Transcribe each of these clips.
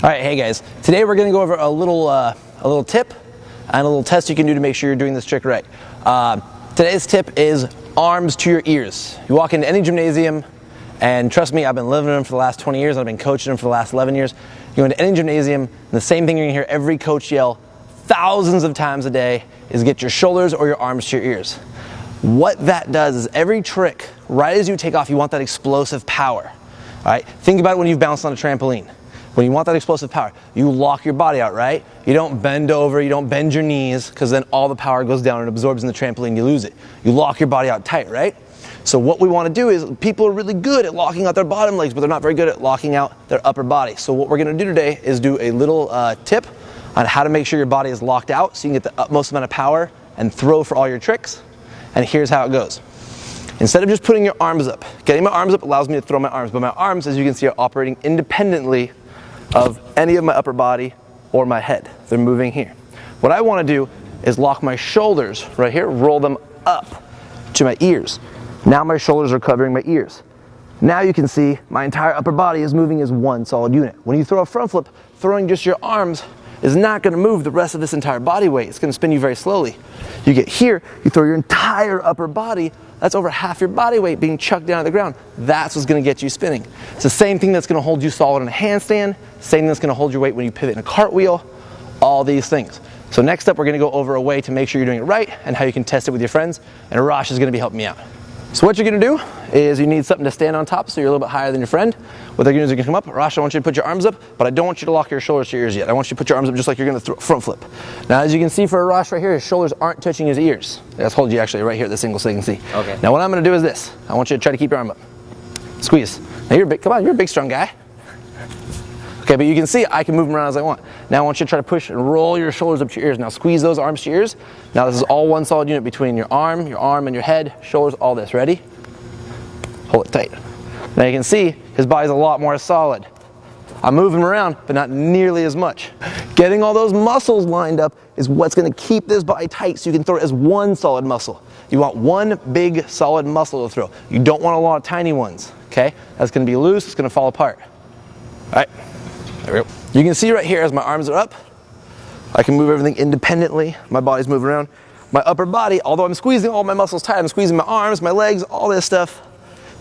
All right, hey guys. Today we're going to go over a little tip and a little test you can do to make sure you're doing this trick right. Today's tip is arms to your ears. You walk into any gymnasium, and trust me, I've been living in them for the last 20 years. I've been coaching them for the last 11 years. You go into any gymnasium, and the same thing you're going to hear every coach yell thousands of times a day is get your shoulders or your arms to your ears. What that does is every trick, right as you take off, you want that explosive power. All right? Think about it when you've bounced on a trampoline. When you want that explosive power, you lock your body out, right? You don't bend over, you don't bend your knees, because then all the power goes down and absorbs in the trampoline, you lose it. You lock your body out tight, right? So what we want to do is, people are really good at locking out their bottom legs, but they're not very good at locking out their upper body. So what we're going to do today is do a little tip on how to make sure your body is locked out so you can get the utmost amount of power and throw for all your tricks. And here's how it goes. Instead of just putting your arms up, getting my arms up allows me to throw my arms, but my arms, as you can see, are operating independently of any of my upper body or my head. They're moving here. What I want to do is lock my shoulders right here, roll them up to my ears. Now my shoulders are covering my ears. Now you can see my entire upper body is moving as one solid unit. When you throw a front flip, throwing just your arms is not going to move the rest of this entire body weight. It's going to spin you very slowly. You get here, you throw your entire upper body, that's over half your body weight being chucked down to the ground. That's what's going to get you spinning. It's the same thing that's going to hold you solid in a handstand, same thing that's going to hold your weight when you pivot in a cartwheel, all these things. So next up, we're going to go over a way to make sure you're doing it right and how you can test it with your friends, and Rosh is going to be helping me out. So what you're going to do is you need something to stand on top so you're a little bit higher than your friend. What they're going to do is you're going to come up. Rosh, I want you to put your arms up, but I don't want you to lock your shoulders to your ears yet. I want you to put your arms up just like you're going to throw front flip. Now, as you can see for Rosh right here, his shoulders aren't touching his ears. Let's hold you actually right here at this angle so you can see. Okay. Now what I'm going to do is this. I want you to try to keep your arm up. Squeeze. Now you're big. Come on, you're a big, strong guy. Okay, but you can see I can move them around as I want. Now I want you to try to push and roll your shoulders up to your ears. Now squeeze those arms to your ears. Now this is all one solid unit between your arm, and your head, shoulders, all this. Ready? Hold it tight. Now you can see his body's a lot more solid. I'm moving around, but not nearly as much. Getting all those muscles lined up is what's going to keep this body tight so you can throw it as one solid muscle. You want one big solid muscle to throw. You don't want a lot of tiny ones, okay? That's going to be loose, it's going to fall apart. All right, there we go. You can see right here as my arms are up, I can move everything independently. My body's moving around. My upper body, although I'm squeezing all my muscles tight, I'm squeezing my arms, my legs, all this stuff.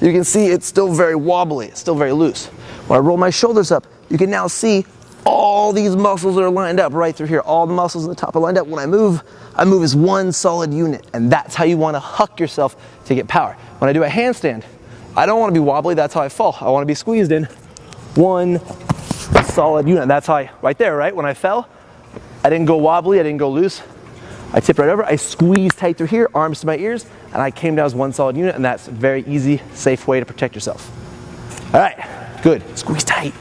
You can see it's still very wobbly, it's still very loose. When I roll my shoulders up, you can now see all these muscles are lined up right through here. All the muscles at the top are lined up. When I move as one solid unit, and that's how you want to huck yourself to get power. When I do a handstand, I don't want to be wobbly, that's how I fall. I want to be squeezed in one solid unit. That's how right there, right? When I fell, I didn't go wobbly, I didn't go loose. I tipped right over, I squeezed tight through here, arms to my ears, and I came down as one solid unit, and that's a very easy, safe way to protect yourself. All right, good. Squeeze tight.